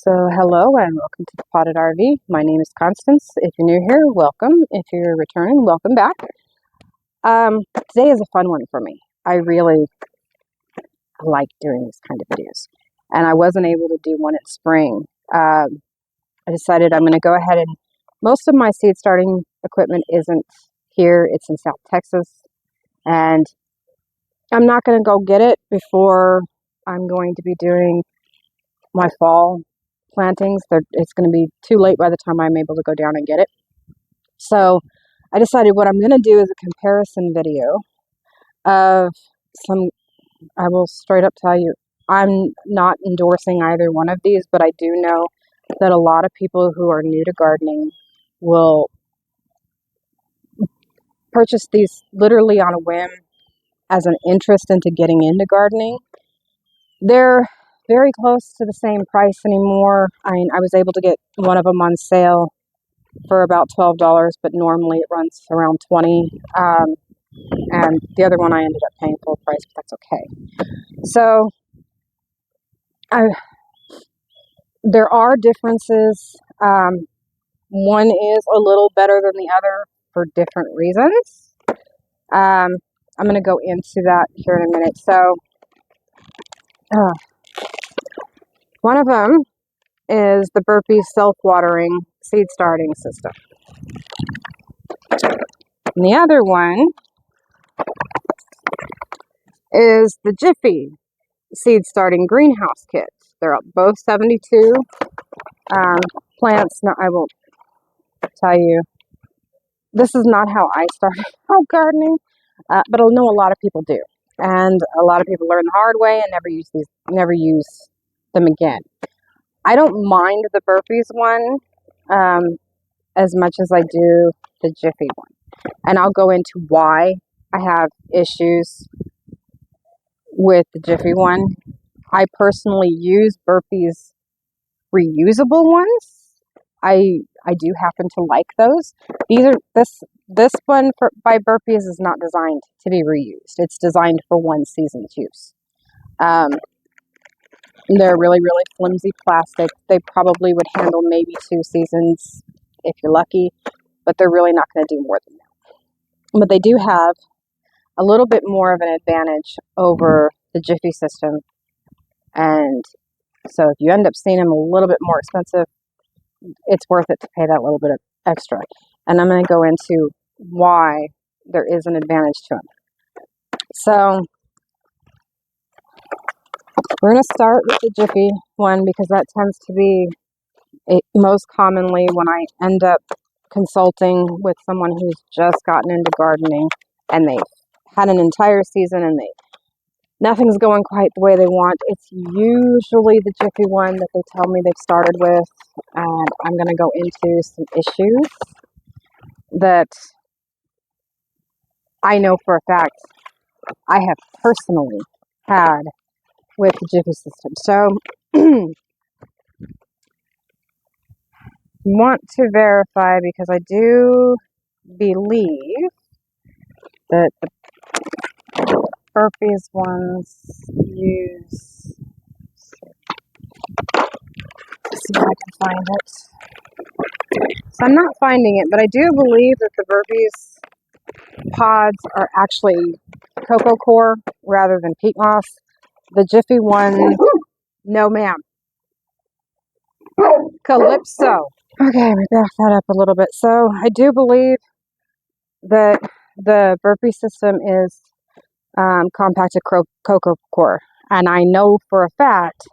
So hello and welcome to the Potted RV. My name is Constance. If you're new here, welcome. If you're returning, welcome back. Today is a fun one for me. I really like doing these kind of videos. And I wasn't able to do one in spring. I decided I'm going to go ahead and most of my seed starting equipment isn't here. It's in South Texas. And I'm not going to go get it before I'm going to be doing my fall plantings. It's going to be too late by the time I'm able to go down and get it. So I decided what I'm going to do is a comparison video of some. I will straight up tell you, I'm not endorsing either one of these, but I do know that a lot of people who are new to gardening will purchase these literally on a whim as an interest into getting into gardening. They're very close to the same price anymore. I was able to get one of them on sale for about $12, but normally it runs around $20. And the other one I ended up paying full price, but that's okay. So there are differences. One is a little better than the other for different reasons. I'm going to go into that here in a minute. So one of them is the Burbees self-watering seed starting system. And the other one is the Jiffy seed starting greenhouse kit. They're both 72 plants. Now, I will tell you, this is not how I started out gardening, but I know a lot of people do. And a lot of people learn the hard way and never use them again. I don't mind the Burbees one as much as I do the Jiffy one. And I'll go into why I have issues with the Jiffy one. I personally use Burbees reusable ones. I do happen to like those. This one by Burbees is not designed to be reused. It's designed for one season's use. They're really, really flimsy plastic. They probably would handle maybe 2 seasons if you're lucky, but they're really not going to do more than that. But they do have a little bit more of an advantage over the Jiffy system. And so if you end up seeing them a little bit more expensive, it's worth it to pay that little bit of extra. And I'm going to go into why there is an advantage to them. So we're going to start with the Jiffy one because that tends to be most commonly when I end up consulting with someone who's just gotten into gardening and they've had an entire season and nothing's going quite the way they want. It's usually the Jiffy one that they tell me they've started with, and I'm going to go into some issues that I know for a fact I have personally had with the Jiffy system. So want to verify because I do believe that the Burbees ones use, let's see if I can find it. So I'm not finding it, but I do believe that the Burbees pods are actually cocoa core rather than peat moss. The Jiffy one, no ma'am. Calypso. Okay, we back that up a little bit. So I do believe that the Burbees system is compacted cocoa core. And I know for a fact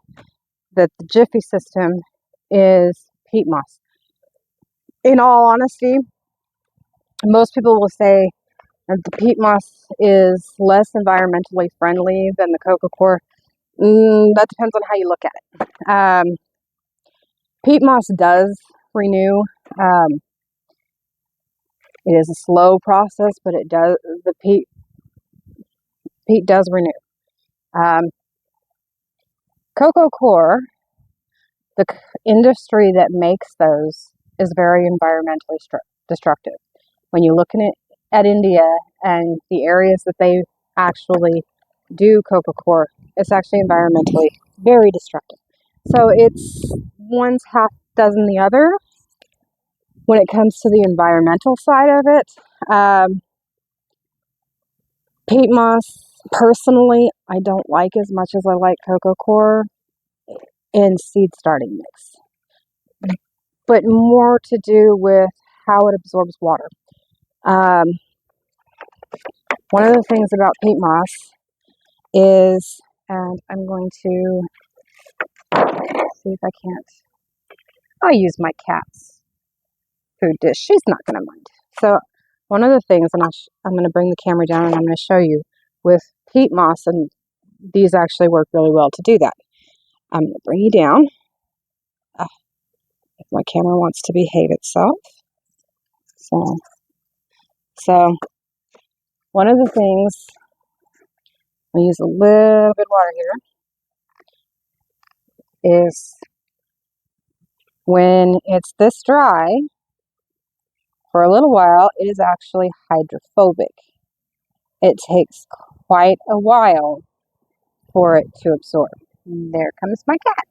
that the Jiffy system is peat moss. In all honesty, most people will say that the peat moss is less environmentally friendly than the cocoa core. That depends on how you look at it. Peat moss does renew. It is a slow process, but it does. The peat does renew. Cocoa core, the industry that makes those is very environmentally destructive. When you look at India and the areas that they actually do cocoa core, it's actually environmentally very destructive. So it's one's half dozen the other when it comes to the environmental side of it. Peat moss, personally, I don't like as much as I like coco coir in seed starting mix, but more to do with how it absorbs water. Um, one of the things about peat moss is, and I'm going to see if I can't, I'll use my cat's food dish. She's not going to mind. So one of the things, and I'm going to bring the camera down and I'm going to show you with peat moss, and these actually work really well to do that. I'm going to bring you down. If my camera wants to behave itself. So one of the things, I use a little bit of water here, is when it's this dry, for a little while, it is actually hydrophobic. It takes quite a while for it to absorb. And there comes my cat,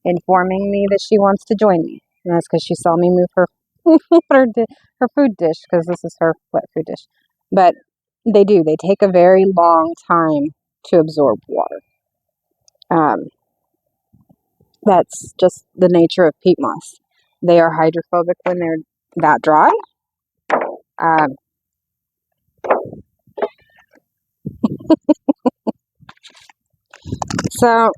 informing me that she wants to join me. And that's because she saw me move her her food dish, because this is her wet food dish. But they do. They take a very long time to absorb water. That's just the nature of peat moss. They are hydrophobic when they're that dry. So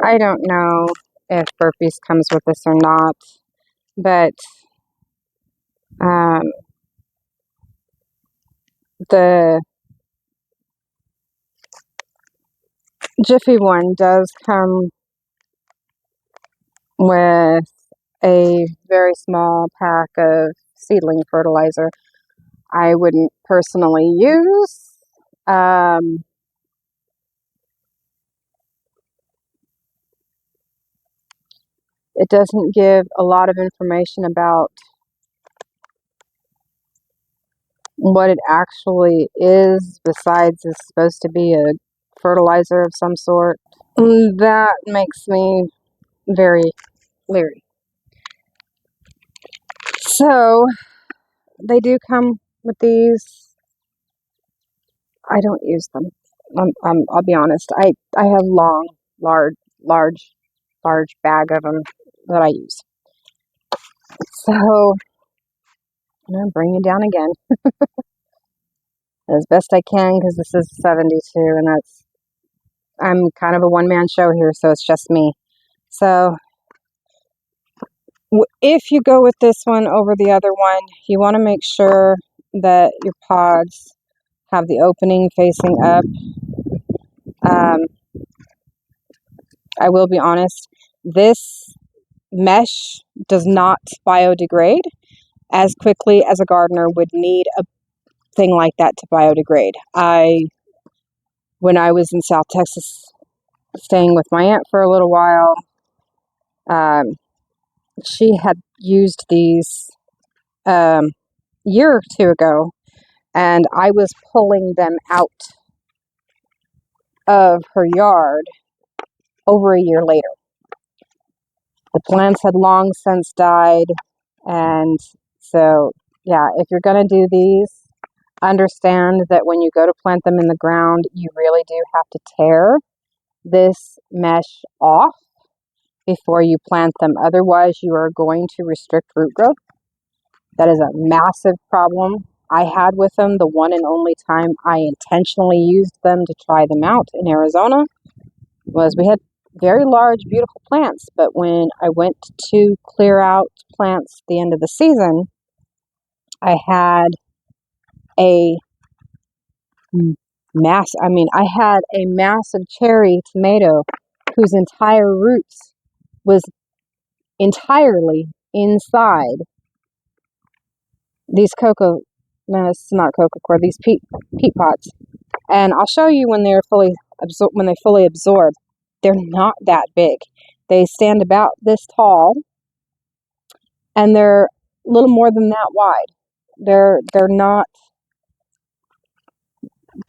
I don't know if Burpees comes with this or not, but the Jiffy one does come with a very small pack of seedling fertilizer. I wouldn't personally use. It doesn't give a lot of information about what it actually is, besides it's supposed to be a fertilizer of some sort. That makes me very leery. So they do come with these. I don't use them. I'll be honest. I have large bag of them that I use. So I'm gonna bring it down again as best I can, because this is 72, and I'm kind of a one-man show here, so it's just me. So if you go with this one over the other one, you want to make sure that your pods have the opening facing up. I will be honest, this mesh does not biodegrade as quickly as a gardener would need a thing like that to biodegrade. When I was in South Texas staying with my aunt for a little while, she had used these year or two ago, and I was pulling them out of her yard over a year later. The plants had long since died, and so yeah, if you're going to do these, understand that when you go to plant them in the ground, you really do have to tear this mesh off before you plant them. Otherwise, you are going to restrict root growth. That is a massive problem I had with them. The one and only time I intentionally used them to try them out in Arizona was we had very large, beautiful plants, but when I went to clear out plants at the end of the season, I had a massive cherry tomato whose entire roots was entirely inside these these peat pods. And I'll show you when they're fully absorb. They're not that big. They stand about this tall, and they're a little more than that wide. They're not.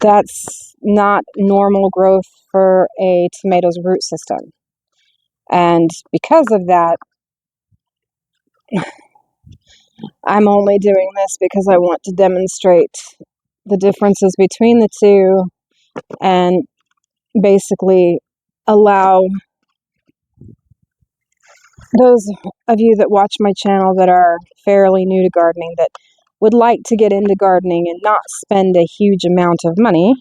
That's not normal growth for a tomato's root system. And because of that, I'm only doing this because I want to demonstrate the differences between the two and basically allow those of you that watch my channel that are fairly new to gardening, that would like to get into gardening and not spend a huge amount of money,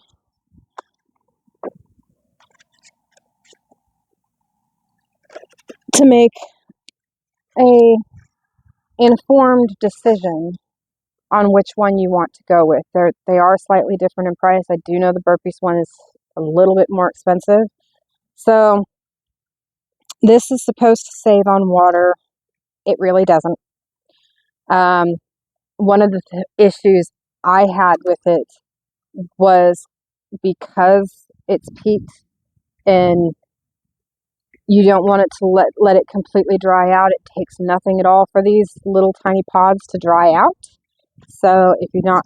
to make a informed decision on which one you want to go with. They are slightly different in price. I do know the Burpees one is a little bit more expensive. So this is supposed to save on water. It really doesn't. One of the issues I had with it was because it's peaked and you don't want it to let it completely dry out. It takes nothing at all for these little tiny pods to dry out. So if you're not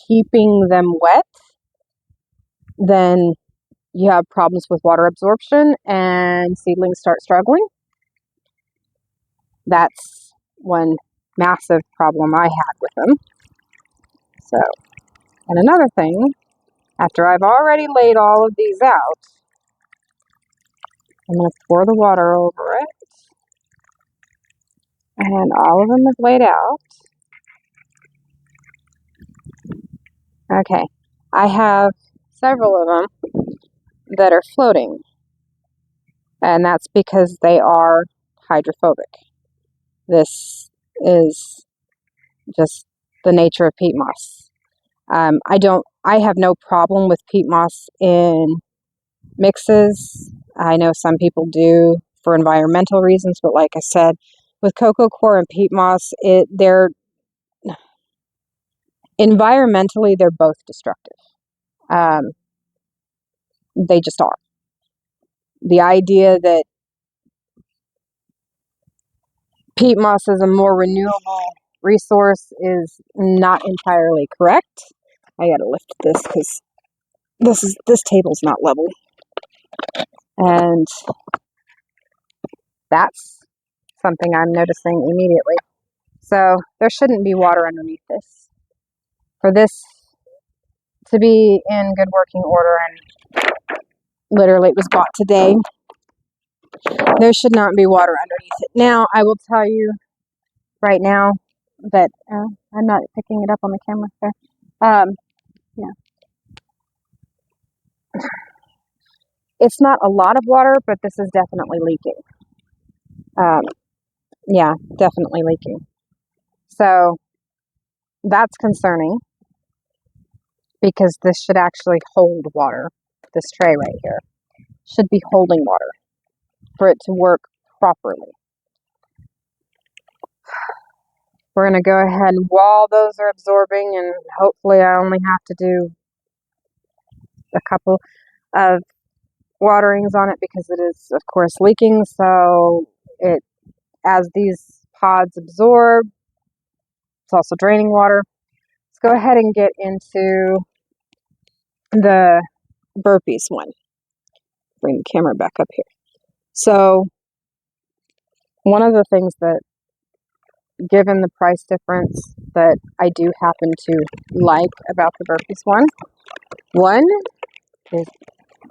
keeping them wet, then you have problems with water absorption and seedlings start struggling. That's one massive problem I had with them. So, and another thing, after I've already laid all of these out, I'm going to pour the water over it. And all of them have laid out. Okay, I have several of them that are floating, and that's because they are hydrophobic. This is just the nature of peat moss. I have no problem with peat moss in mixes. I know some people do for environmental reasons, but like I said, with coco coir and peat moss, they're environmentally, they're both destructive. They just are. The idea that peat moss is a more renewable resource is not entirely correct. I gotta lift this because this table's not level. And that's something I'm noticing immediately. So there shouldn't be water underneath this. For this to be in good working order, and literally it was bought today, there should not be water underneath it. Now, I will tell you right now that I'm not picking it up on the camera there. Yeah. It's not a lot of water, but this is definitely leaking. Yeah, definitely leaking. So that's concerning because this should actually hold water. This tray right here should be holding water for it to work properly. We're going to go ahead and while those are absorbing, and hopefully I only have to do a couple of waterings on it because it is, of course, leaking. So as these pods absorb, it's also draining water. Let's go ahead and get into the Burpees one. Bring the camera back up here. So one of the things that, given the price difference, that I do happen to like about the Burpees one is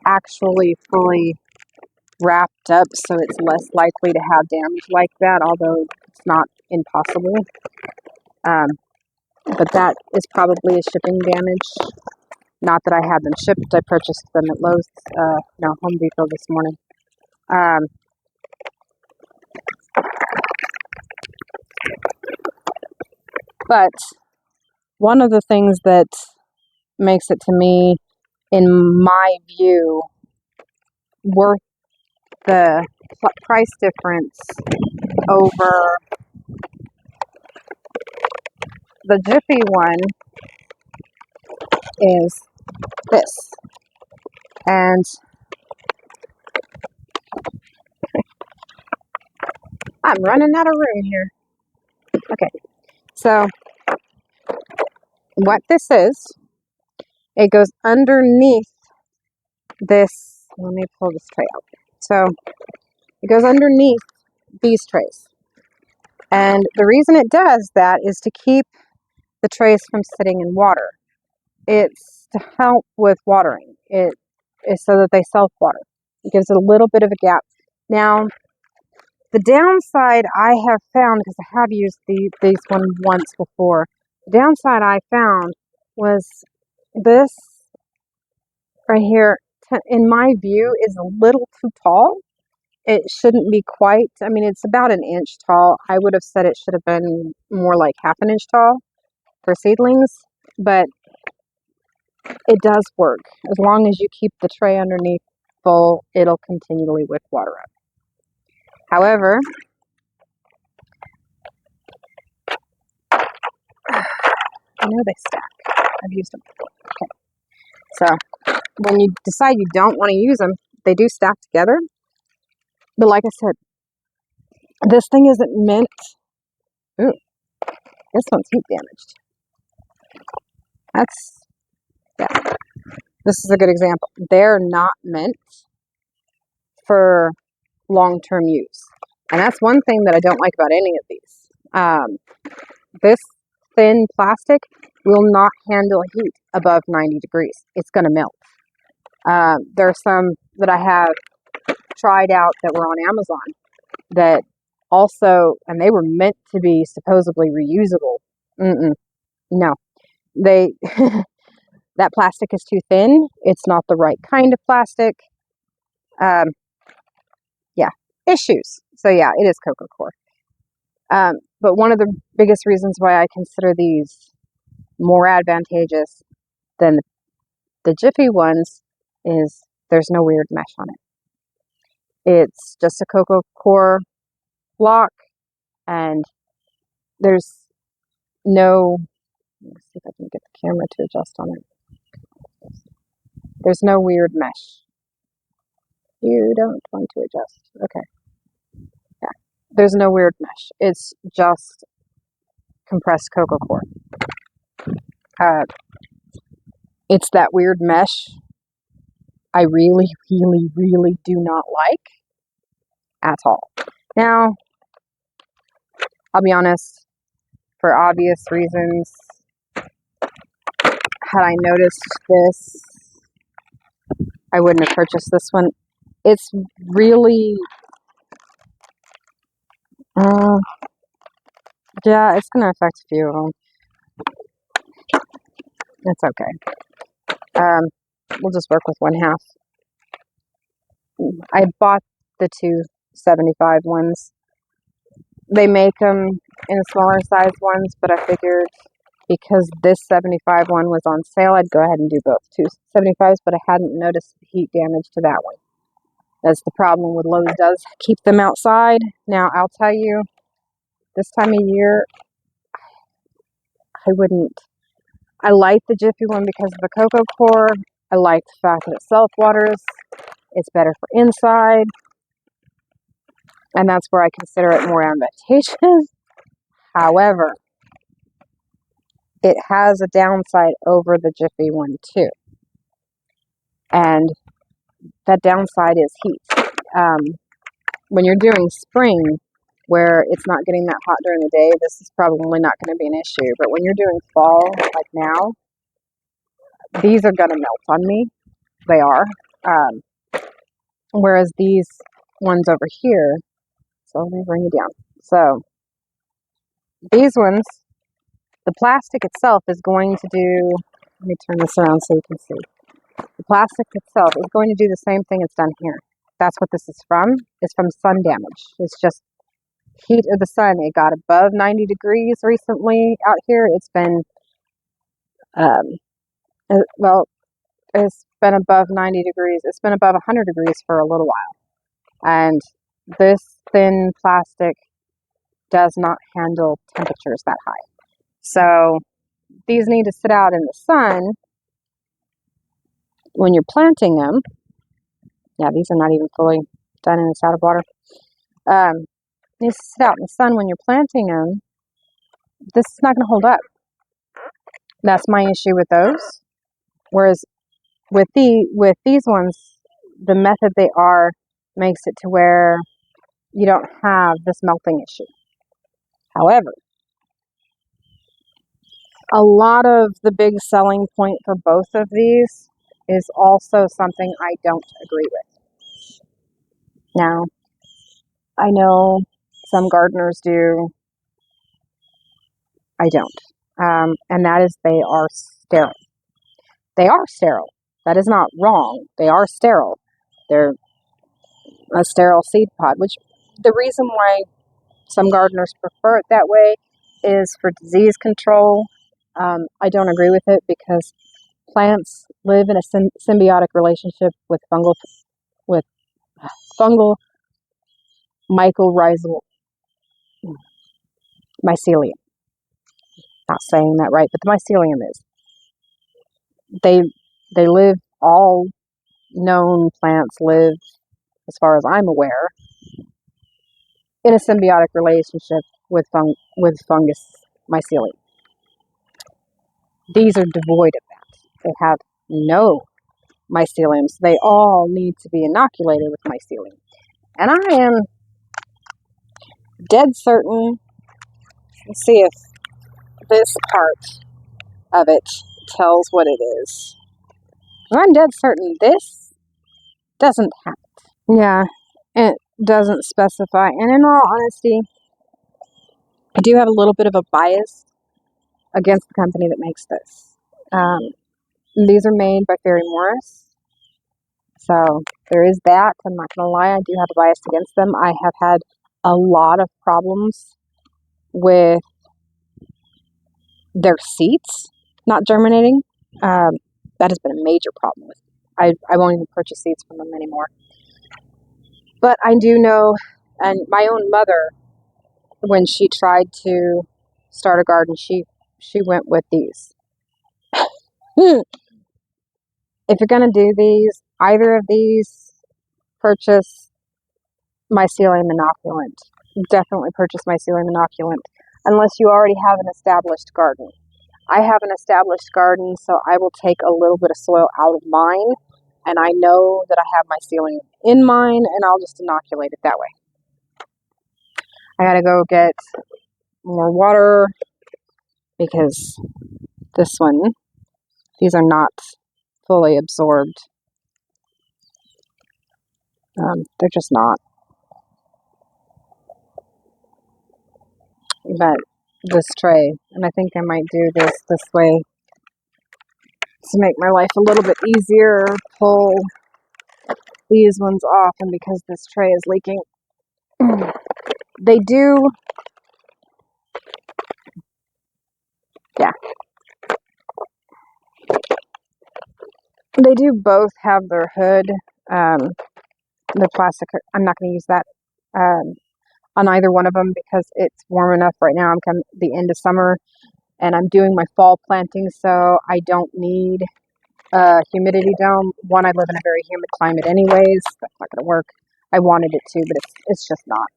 actually fully wrapped up, so it's less likely to have damage like that, although it's not impossible. But that is probably a shipping damage. Not that I had them shipped. I purchased them at Home Depot this morning. But one of the things that makes it, to me, in my view, worth the price difference over the Jiffy one is this. And I'm running out of room here. Okay, so what this is, it goes underneath this. Let me pull this tray out. So It goes underneath these trays. And the reason it does that is to keep the trays from sitting in water. It's to help with watering. It is so that they self-water. It gives it a little bit of a gap. Now, the downside I have found, because I have used these one once before, the downside I found was this right here, in my view, is a little too tall. It shouldn't be quite, I mean, it's about an inch tall. I would have said it should have been more like half an inch tall for seedlings, but it does work. As long as you keep the tray underneath full, it'll continually wick water up. However, I know they stack. I've used them before. Okay. So when you decide you don't want to use them, they do stack together. But like I said, this thing isn't meant. Ooh, this one's heat damaged. Yeah. This is a good example. They're not meant for long-term use. And that's one thing that I don't like about any of these. This thin plastic will not handle heat above 90 degrees. It's going to melt. There are some that I have tried out that were on Amazon that also, and they were meant to be supposedly reusable. No, they that plastic is too thin. It's not the right kind of plastic. Yeah, issues. So yeah, it is coco core. But one of the biggest reasons why I consider these more advantageous than the Jiffy ones is there's no weird mesh on it. It's just a coco core block, and there's no, let's see if I can get the camera to adjust on it. There's no weird mesh. You don't want to adjust. Okay. Yeah. There's no weird mesh. It's just compressed coco core. It's that weird mesh I really, really, really do not like at all. Now, I'll be honest, for obvious reasons, had I noticed this, I wouldn't have purchased this one. It's really, yeah, it's going to affect a few of them. It's okay. We'll just work with one half. I bought the 275 ones. They make them in smaller size ones, but I figured because this 75 one was on sale, I'd go ahead and do both 275s, but I hadn't noticed the heat damage to that one. That's the problem with Lowe's does keep them outside. Now, I'll tell you, this time of year, I like the Jiffy one because of the coco core. I like the fact that it self-waters. It's better for inside. And that's where I consider it more advantageous. However, it has a downside over the Jiffy one too. And that downside is heat. When you're doing spring, where it's not getting that hot during the day, this is probably not going to be an issue. But when you're doing fall, like now, these are going to melt on me. They are. Whereas these ones over here, so let me bring you down. So these ones, the plastic itself is going to do, let me turn this around so you can see. The plastic itself is going to do the same thing it's done here. That's what this is from. It's from sun damage. It's just heat of the sun. It got above 90 degrees recently out here. It's been, well, it's been above 90 degrees. It's been above 100 degrees for a little while. And this thin plastic does not handle temperatures that high. So these need to sit out in the sun when you're planting them. Yeah, these are not even fully done and it's out of water. Needs to sit out in the sun when you're planting them. This is not going to hold up. That's my issue with those. Whereas with these ones, the method they are makes it to where you don't have this melting issue. However, a lot of the big selling point for both of these is also something I don't agree with. Now, I know some gardeners do, I don't. And that is they are sterile. They are sterile. That is not wrong. They are sterile. They're a sterile seed pod, which the reason why some gardeners prefer it that way is for disease control. I don't agree with it because plants live in a symbiotic relationship with with fungal mycorrhizal mycelium. Not saying that right, but the mycelium is. They live. All known plants live, as far as I'm aware, in a symbiotic relationship with fungus mycelium. These are devoid of that. They have no mycelium, so they all need to be inoculated with mycelium. And I am dead certain. Let's see if this part of it tells what it is. I'm dead certain this doesn't have it. Yeah, it doesn't specify. And in all honesty, I do have a little bit of a bias against the company that makes this. These are made by Ferry Morris. So there is that. I'm not going to lie, I do have a bias against them. I have had a lot of problems with their seeds not germinating. That has been a major problem with. I won't even purchase seeds from them anymore. But I do know, and my own mother, when she tried to start a garden, she went with these. If you're going to do these, either of these, purchase mycelium inoculant. Definitely purchase mycelium inoculant, unless you already have an established garden. I have an established garden, so I will take a little bit of soil out of mine, and I know that I have mycelium in mine, and I'll just inoculate it that way. I gotta go get more water, because these are not fully absorbed. They're just not. But this tray, and I think I might do this way to make my life a little bit easier. Pull these ones off, and because this tray is leaking, they do, yeah, they do both have their hood. The plastic, I'm not going to use that on either one of them because it's warm enough right now. I'm coming the end of summer, and I'm doing my fall planting, so I don't need a humidity dome. One, I live in a very humid climate anyways. That's not going to work. I wanted it to, but it's just not.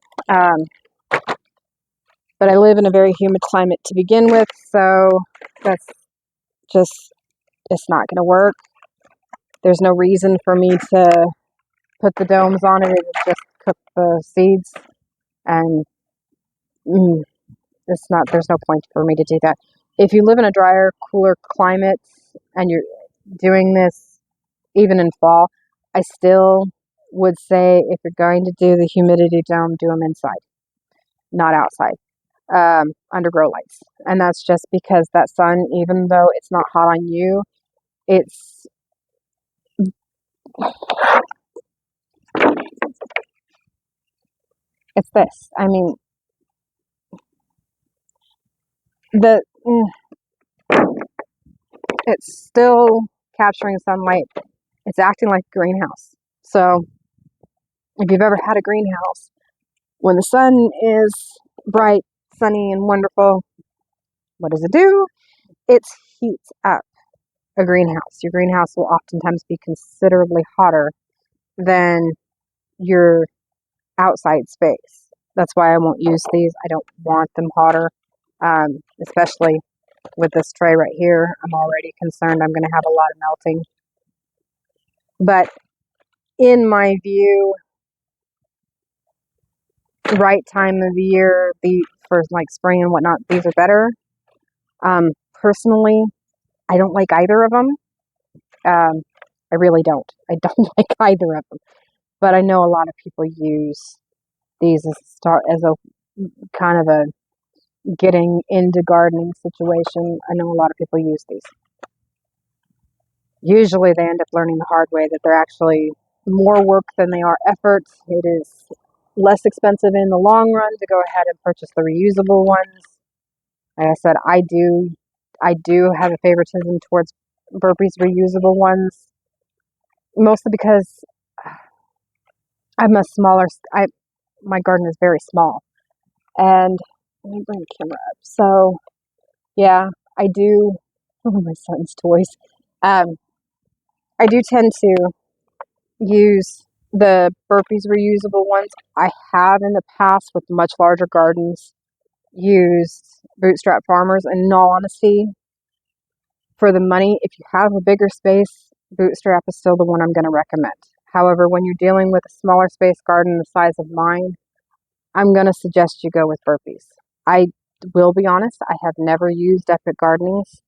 But I live in a very humid climate to begin with, so that's just, it's not going to work. There's no reason for me to put the domes on it. It would just cook the seeds, and there's no point for me to do that. If you live in a drier, cooler climate and you're doing this even in fall, I still would say if you're going to do the humidity dome, do them inside, not outside, under grow lights. And that's just because that sun, even though it's not hot on you, it's this. I mean, it's still capturing sunlight. It's acting like a greenhouse. So if you've ever had a greenhouse, when the sun is bright, sunny, and wonderful, what does it do? It heats up a greenhouse. Your greenhouse will oftentimes be considerably hotter than your outside space. That's why I won't use these. I don't want them hotter, especially with this tray right here. I'm already concerned I'm going to have a lot of melting. But in my view, right time of the year, for like spring and whatnot, these are better. Personally, I don't like either of them. I really don't. I don't like either of them. But I know a lot of people use these as a kind of a getting into gardening situation. I know a lot of people use these. Usually they end up learning the hard way that they're actually more work than they are effort. It is less expensive in the long run to go ahead and purchase the reusable ones. Like I said, I do have a favoritism towards Burpee's reusable ones, mostly because I'm a smaller. My garden is very small, and let me bring the camera up. So yeah, I do. Oh, my son's toys. Um, I do tend to use the Burpees reusable ones. I have in the past with much larger gardens used Bootstrap Farmers, and in all honesty, for the money, if you have a bigger space, Bootstrap is still the one I'm going to recommend. However, when you're dealing with a smaller space garden the size of mine, I'm going to suggest you go with Burpees. I will be honest, I have never used Epic Gardening's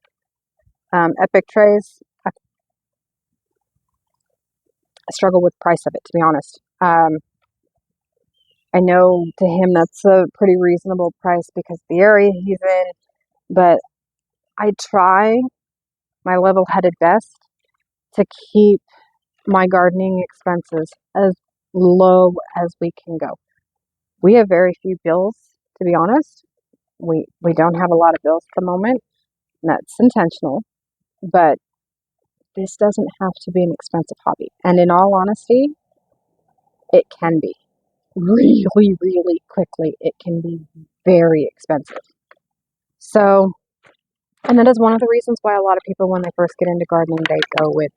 Epic Trays. I struggle with the price of it, to be honest. I know to him that's a pretty reasonable price because of the area he's in, but I try my level-headed best to keep my gardening expenses as low as we can go. We have very few bills, to be honest. We don't have a lot of bills at the moment, and that's intentional, but this doesn't have to be an expensive hobby. And in all honesty, it can be. Really, really quickly, it can be very expensive. So, and that is one of the reasons why a lot of people, when they first get into gardening, they go with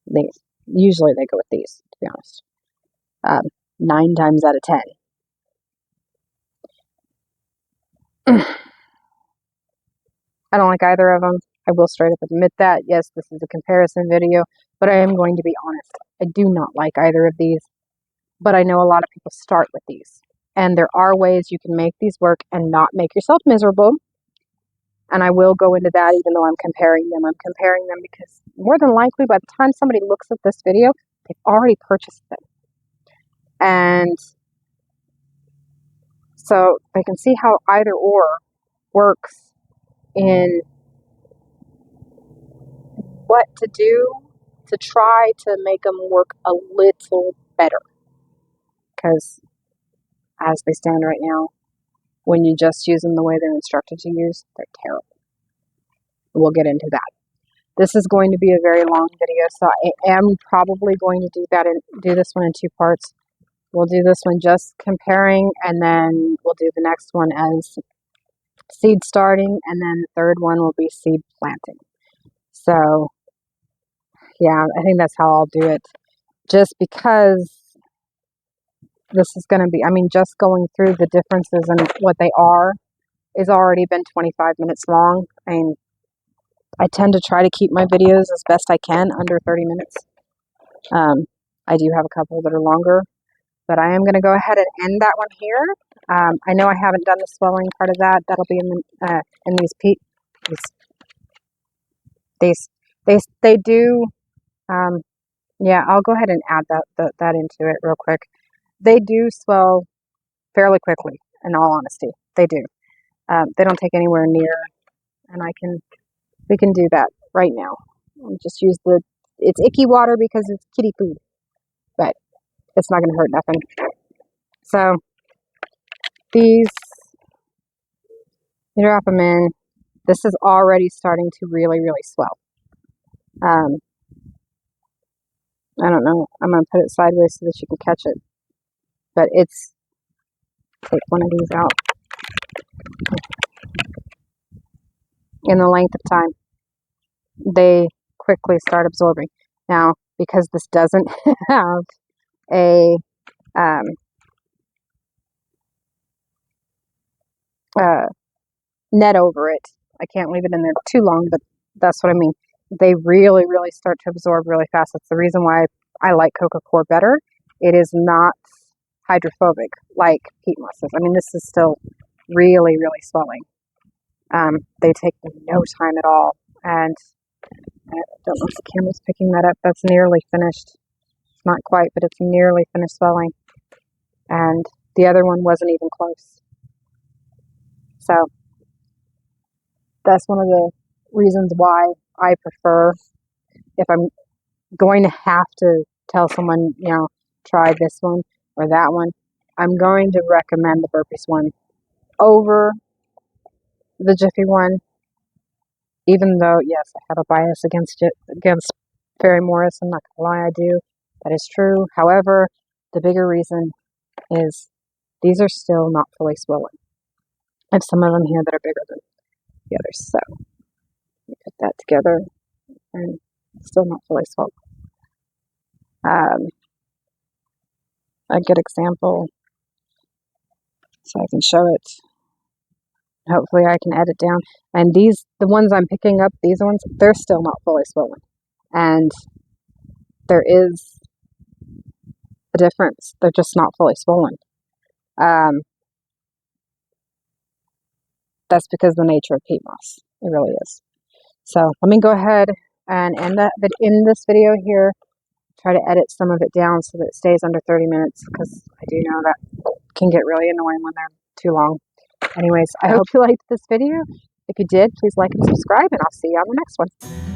these. Usually they go with these, to be honest. 9 times out of 10. I don't like either of them. I will straight up admit that. Yes, this is a comparison video, but I am going to be honest. I do not like either of these, but I know a lot of people start with these. And there are ways you can make these work and not make yourself miserable. And I will go into that even though I'm comparing them. I'm comparing them because more than likely by the time somebody looks at this video, they've already purchased them. And so they can see how either or works in what to do to try to make them work a little better. Because as they stand right now, when you just use them the way they're instructed to use, they're terrible. We'll get into that. This is going to be a very long video, so I am probably going to do this one in 2 parts. We'll do this one just comparing, and then we'll do the next one as seed starting, and then the third one will be seed planting. So, yeah, I think that's how I'll do it. Just because this is going to be, I mean, just going through the differences and what they are is already been 25 minutes long. And I tend to try to keep my videos as best I can under 30 minutes. I do have a couple that are longer, but I am going to go ahead and end that one here. I know I haven't done the swelling part of that. That'll be in they do. Yeah, I'll go ahead and add that into it real quick. They do swell fairly quickly. In all honesty, they do. They don't take anywhere near, and we can do that right now. I'll just use it's icky water because it's kitty food, but it's not going to hurt nothing. So these, you drop them in. This is already starting to really, really swell. I don't know. I'm going to put it sideways so that you can catch it. But take one of these out. In the length of time, they quickly start absorbing. Now, because this doesn't have a net over it, I can't leave it in there too long, but that's what I mean. They really, really start to absorb really fast. That's the reason why I like Coca Core better, it is not hydrophobic like peat mosses. I mean, this is still really, really swelling. They take no time at all. And I don't know if the camera's picking that up. That's nearly finished. It's not quite, but it's nearly finished swelling. And the other one wasn't even close. So that's one of the reasons why I prefer, if I'm going to have to tell someone, try this one or that one, I'm going to recommend the Burbees one over the Jiffy one, even though, yes, I have a bias against Fairy Morris. I'm not going to lie, I do. That is true. However, the bigger reason is these are still not fully swollen. I have some of them here that are bigger than the others. So, you put that together and still not fully swollen. A good example, so I can show it. Hopefully I can edit down. And these, the ones I'm picking up, these ones, they're still not fully swollen. And there is a difference. They're just not fully swollen. That's because of the nature of peat moss. It really is. So let me go ahead and end this video here. Try to edit some of it down so that it stays under 30 minutes, because I do know that can get really annoying when they're too long. Anyways, I hope you liked this video. If you did, please like and subscribe, and I'll see you on the next one.